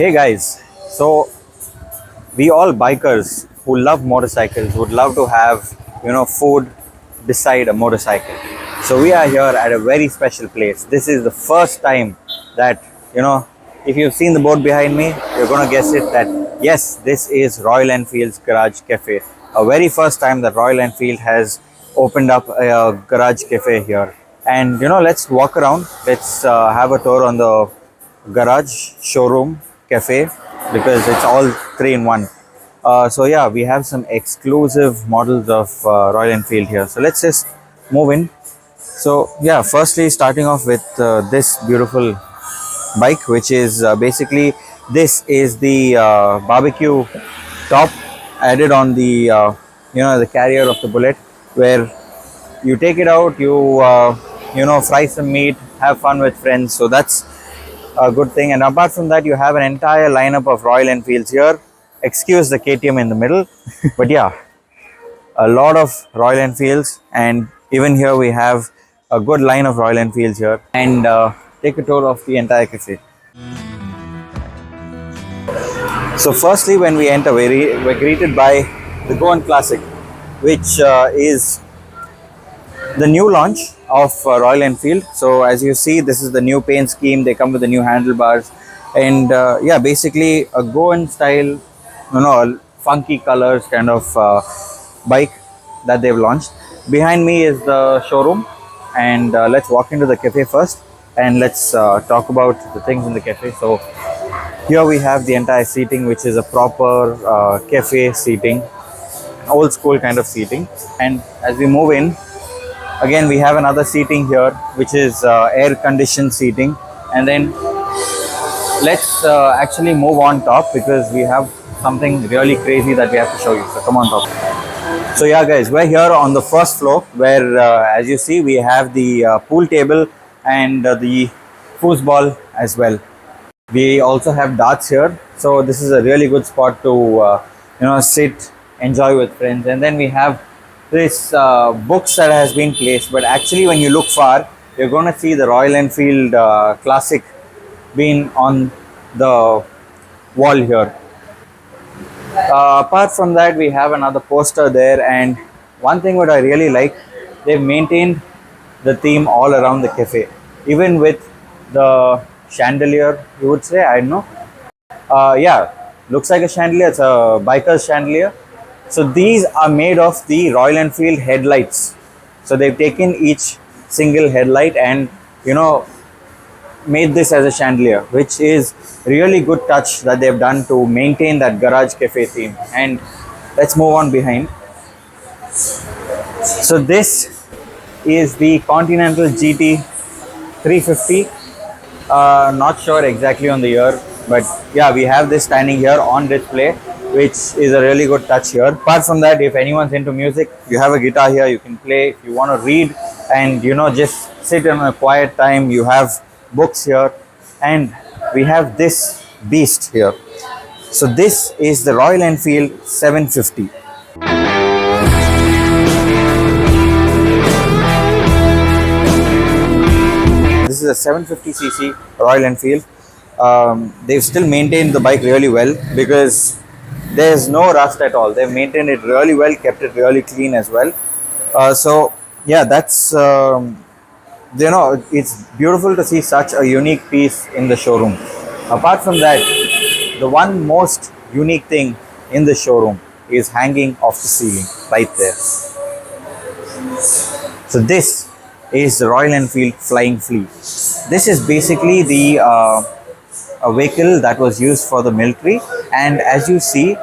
Hey guys, so we all bikers who love motorcycles would love to have food beside a motorcycle. So we are here at a very special place. This is the first time that if you've seen the board behind me, you're gonna guess it that yes, this is Royal Enfield's Garage Cafe. A very first time that Royal Enfield has opened up a garage cafe here. And let's walk around. Let's have a tour on the garage showroom cafe because it's all three in one. So yeah, we have some exclusive models of Royal Enfield here. So let's just move in. So yeah, firstly starting off with this beautiful bike, which is basically this is the barbecue top added on the the carrier of the Bullet, where you take it out, you fry some meat, have fun with friends. So that's a good thing. And apart from that, you have an entire lineup of Royal Enfields here. Excuse the KTM in the middle, but yeah, a lot of Royal Enfields, and even here we have a good line of Royal Enfields here. And take a tour of the entire cafe. So firstly, when we enter, we're greeted by the Go On Classic, which is the new launch of Royal Enfield. So as you see, this is the new paint scheme. They come with the new handlebars, and yeah, basically a Go On style, funky colors kind of bike that they've launched. Behind me is the showroom, and let's walk into the cafe first, and let's talk about the things in the cafe. So here we have the entire seating, which is a proper cafe seating, old school kind of seating. And as we move in, again we have another seating here, which is air conditioned seating. And then let's actually move on top because we have something really crazy that we have to show you. So come on top. So yeah guys, we're here on the first floor where as you see, we have the pool table and the foosball as well. We also have darts here, so this is a really good spot to sit, enjoy with friends. And then we have this books that has been placed, but actually when you look far, you're going to see the Royal Enfield Classic being on the wall here. Apart from that, we have another poster there, and one thing what I really like, they've maintained the theme all around the cafe, even with the chandelier, you would say, I don't know. Yeah, looks like a chandelier. It's a biker's chandelier. So these are made of the Royal Enfield headlights. So they've taken each single headlight and made this as a chandelier, which is really good touch that they've done to maintain that garage cafe theme. And let's move on behind. So this is the Continental GT 350. Not sure exactly on the year, but yeah, we have this standing here on display, which is a really good touch here. Apart from that, if anyone's into music, you have a guitar here, you can play. If you want to read and just sit in a quiet time, you have books here. And we have this beast here. So this is the Royal Enfield 750. This is a 750cc Royal Enfield. They've still maintained the bike really well because there's no rust at all. They've maintained it really well, kept it really clean as well. So yeah, that's it's beautiful to see such a unique piece in the showroom. Apart from that, the one most unique thing in the showroom is hanging off the ceiling right there. So this is the Royal Enfield Flying Flea. This is basically the a vehicle that was used for the military, and as you see,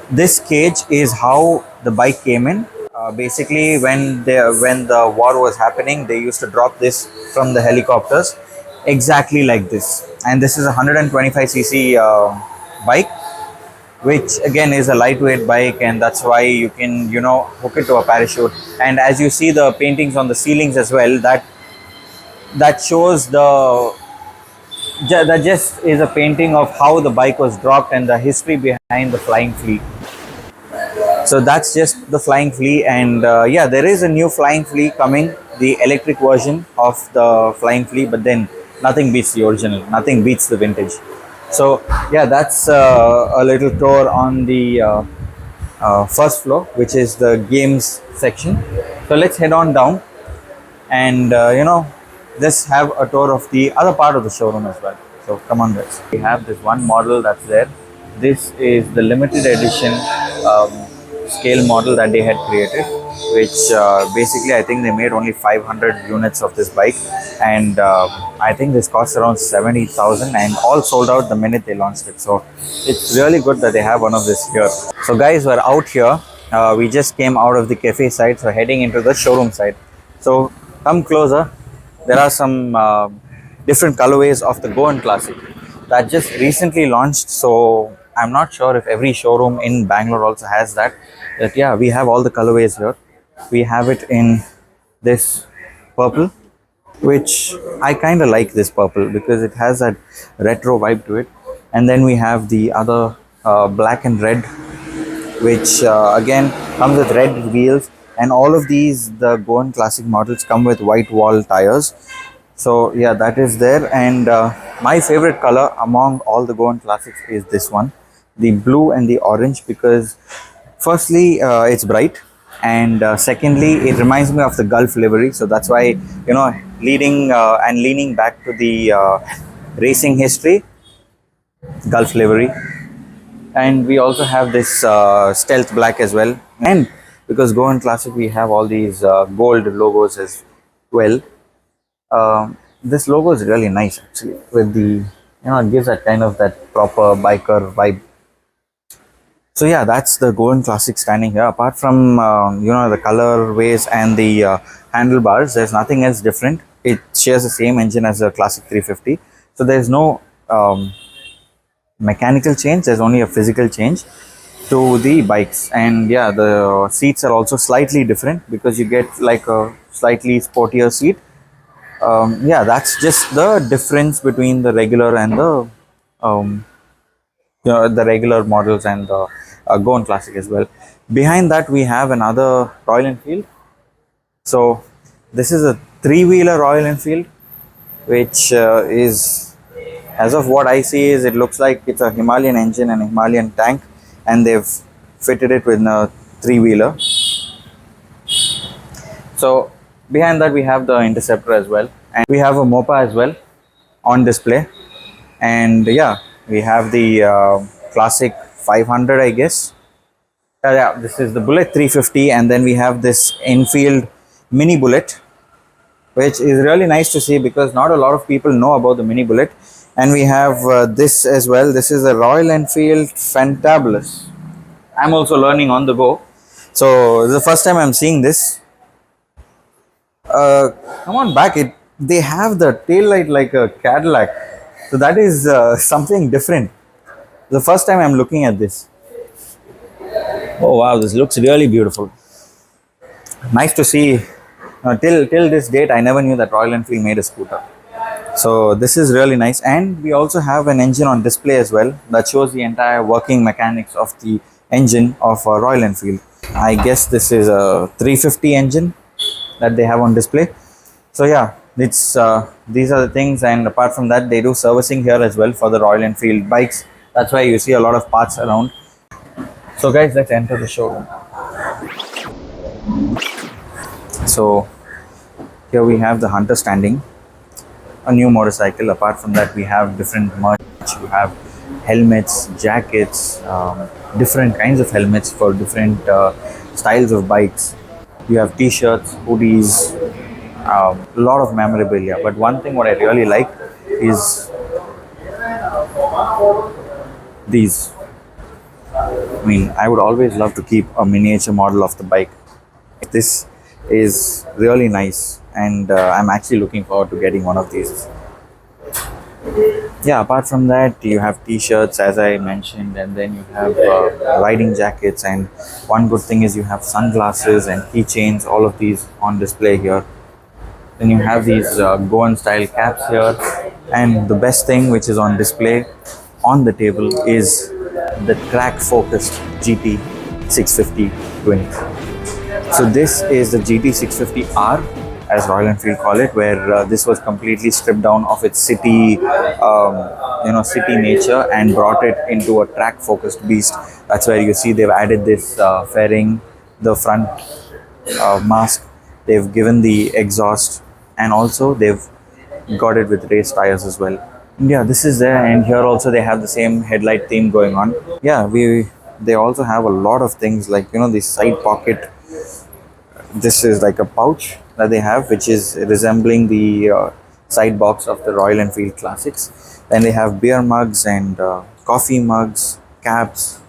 this cage is how the bike came in. Basically when the war was happening, they used to drop this from the helicopters exactly like this. And this is a 125cc bike, which again is a lightweight bike, and that's why you can hook it to a parachute. And as you see the paintings on the ceilings as well, that shows that just is a painting of how the bike was dropped and the history behind the Flying Flea. So that's just the Flying Flea. And yeah, there is a new Flying Flea coming, the electric version of the Flying Flea, but then nothing beats the original, nothing beats the vintage. So yeah, that's a little tour on the first floor, which is the games section. So let's head on down and just have a tour of the other part of the showroom as well. So come on guys, we have this one model that's there. This is the limited edition um, scale model that they had created, which basically I think they made only 500 units of this bike, and I think this cost around 70,000 and all sold out the minute they launched it. So it's really good that they have one of this here. So guys, we're out here. We just came out of the cafe side, so heading into the showroom side. So come closer. There are some different colorways of the Goan Classic that just recently launched. So I'm not sure if every showroom in Bangalore also has that. But yeah, we have all the colorways here. We have it in this purple, which I kind of like this purple because it has that retro vibe to it. And then we have the other black and red, which again comes with red wheels, and all of these, the Goan Classic models, come with white wall tires. So yeah, that is there. And my favorite color among all the Goan Classics is this one, the blue and the orange, because firstly it's bright, and secondly it reminds me of the Gulf livery. So that's why, leading and leaning back to the racing history, Gulf livery. And we also have this stealth black as well, and because Goan Classic we have all these gold logos as well. This logo is really nice actually, with the, it gives that kind of that proper biker vibe. So yeah, that's the Goan Classic standing here. Apart from the colorways and the handlebars, there's nothing else different. It shares the same engine as the Classic 350, so there's no mechanical change, there's only a physical change to the bikes. And yeah, the seats are also slightly different because you get like a slightly sportier seat. Yeah, that's just the difference between the regular and the the regular models and the Goan Classic as well. Behind that we have another Royal Enfield. So this is a three-wheeler Royal Enfield, which is, as of what I see, is it looks like it's a Himalayan engine and a Himalayan tank, and they've fitted it with a three-wheeler. So behind that we have the Interceptor as well, and we have a Mopa as well on display. And yeah, we have the Classic 500, I guess. Yeah, this is the Bullet 350, and then we have this Enfield Mini Bullet, which is really nice to see because not a lot of people know about the Mini Bullet. And we have this as well. This is a Royal Enfield Fantabulous. I'm also learning on the go, so this is the first time I'm seeing this. Come on back, they have the tail light like a Cadillac, so that is something different. The first time I'm looking at this. Oh wow, this looks really beautiful. Nice to see. Till this date, I never knew that Royal Enfield made a scooter. So this is really nice. And we also have an engine on display as well that shows the entire working mechanics of the engine of Royal Enfield. I guess this is a 350 engine that they have on display. So yeah, it's these are the things. And apart from that, they do servicing here as well for the Royal Enfield bikes. That's why you see a lot of parts around. So guys, let's enter the showroom. So here we have the Hunter standing, a new motorcycle. Apart from that, we have different merch. You have helmets, jackets, different kinds of helmets for different styles of bikes. You have t-shirts, hoodies, a lot of memorabilia. But one thing what I really like is these. I mean, I would always love to keep a miniature model of the bike. This is really nice, and I'm actually looking forward to getting one of these. Yeah, apart from that, you have t-shirts as I mentioned, and then you have riding jackets, and one good thing is you have sunglasses and keychains, all of these on display here. Then you have these Goan style caps here, and the best thing which is on display on the table is the track focused GT 650 twin. So this is the GT 650R, as Royal Enfield call it, where this was completely stripped down of its city nature and brought it into a track-focused beast. That's where you see they've added this fairing, the front mask, they've given the exhaust, and also they've got it with race tires as well. Yeah, this is there, and here also they have the same headlight theme going on. Yeah, they also have a lot of things like the side pocket. This is like a pouch that they have, which is resembling the side box of the Royal Enfield Classics. Then they have beer mugs and coffee mugs, caps,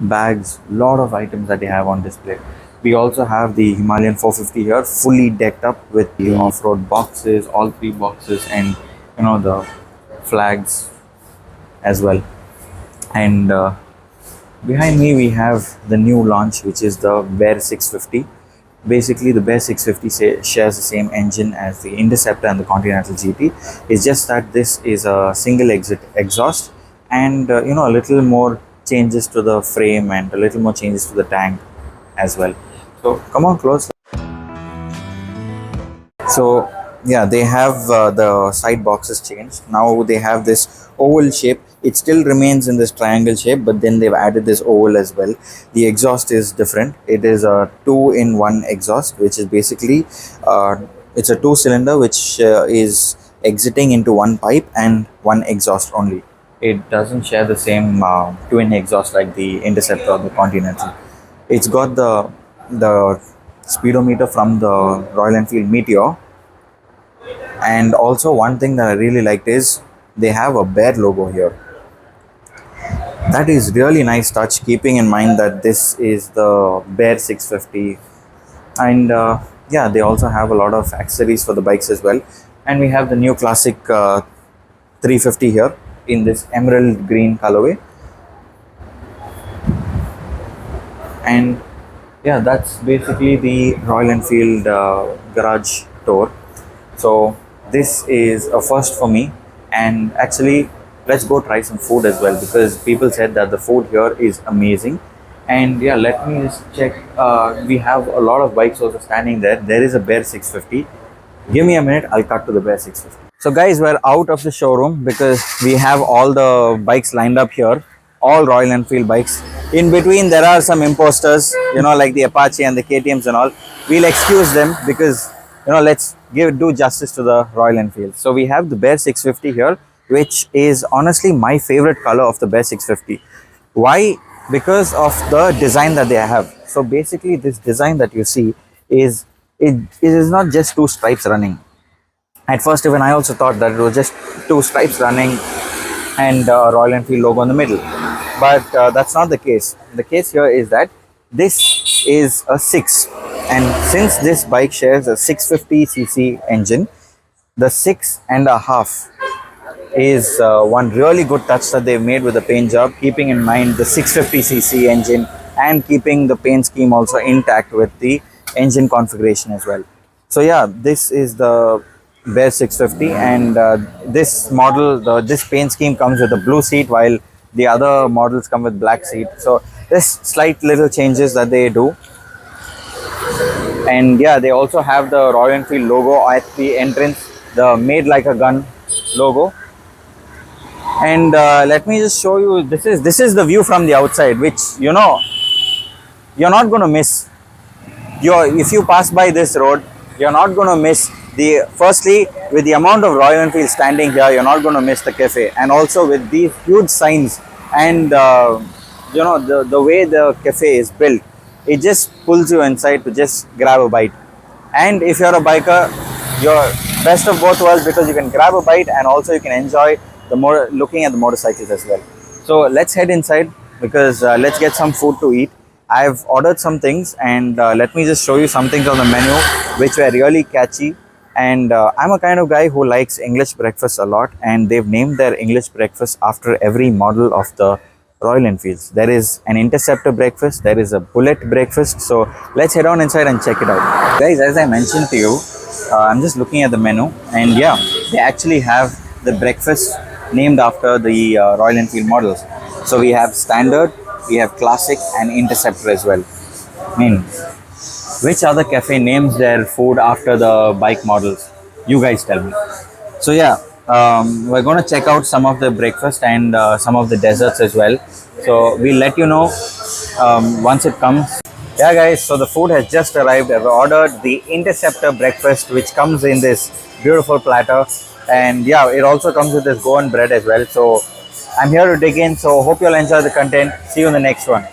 bags, lot of items that they have on display. We also have the Himalayan 450 here, fully decked up with the off-road boxes, all three boxes, and the flags as well. And behind me we have the new launch, which is the Bear 650. Basically, the Bear 650 shares the same engine as the Interceptor and the Continental GT. It's just that this is a single exit exhaust, and a little more changes to the frame and a little more changes to the tank as well. So come on close. So yeah, they have the side boxes changed. Now they have this oval shape. It still remains in this triangle shape, but then they've added this oval as well. The exhaust is different. It is a 2-in-1 exhaust, which is basically it's a 2-cylinder which is exiting into one pipe and one exhaust only. It doesn't share the same twin exhaust like the Interceptor or the Continental. It's got the speedometer from the Royal Enfield Meteor. And also one thing that I really liked is they have a bear logo here. That is really nice touch, keeping in mind that this is the Bear 650. And yeah, they also have a lot of accessories for the bikes as well. And we have the new classic 350 here in this emerald green colorway. And yeah, that's basically the Royal Enfield garage tour. So this is a first for me, and actually let's go try some food as well, because people said that the food here is amazing. And yeah, let me just check. We have a lot of bikes also standing there. There is a Bear 650. Give me a minute, I'll cut to the Bear 650. So guys, we're out of the showroom because we have all the bikes lined up here, all Royal Enfield bikes. In between there are some imposters, like the Apache and the KTMs and all. We'll excuse them because let's do justice to the Royal Enfield. So we have the Bear 650 here, which is honestly my favorite color of the Bear 650. Why? Because of the design that they have. So basically this design that you see is it is not just two stripes running. At first even I also thought that it was just two stripes running and a Royal Enfield logo in the middle. But that's not the case. The case here is that this is a 6. And since this bike shares a 650cc engine, the 6.5 is one really good touch that they've made with the paint job, keeping in mind the 650cc engine and keeping the paint scheme also intact with the engine configuration as well. So yeah, this is the Bear 650, and this model, this paint scheme comes with a blue seat, while the other models come with black seat. So there's slight little changes that they do. And yeah, they also have the Royal Enfield logo at the entrance, the Made Like a Gun logo. And let me just show you, this is the view from the outside, which you're not going to miss. If you pass by this road, you're not going to miss firstly, with the amount of Royal Enfield standing here, you're not going to miss the cafe. And also with these huge signs and the way the cafe is built, it just pulls you inside to just grab a bite. And if you're a biker, you're best of both worlds, because you can grab a bite and also you can enjoy looking at the motorcycles as well. So let's head inside, because let's get some food to eat. I've ordered some things, and let me just show you some things on the menu which were really catchy. And I'm a kind of guy who likes English breakfast a lot, and they've named their English breakfast after every model of the Royal Enfields. There is an Interceptor breakfast, there is a Bullet breakfast. So let's head on inside and check it out. Guys, as I mentioned to you, I'm just looking at the menu, and yeah, they actually have the breakfast named after the Royal Enfield models. So we have Standard, we have Classic and Interceptor as well. I mean, Which other cafe names their food after the bike models? You guys tell me. So yeah, we're going to check out some of the breakfast and some of the desserts as well. So we'll let you know once it comes. Yeah, guys. So the food has just arrived. I've ordered the Interceptor breakfast, which comes in this beautiful platter, and yeah, it also comes with this Goan bread as well. So I'm here to dig in. So hope you'll enjoy the content. See you in the next one.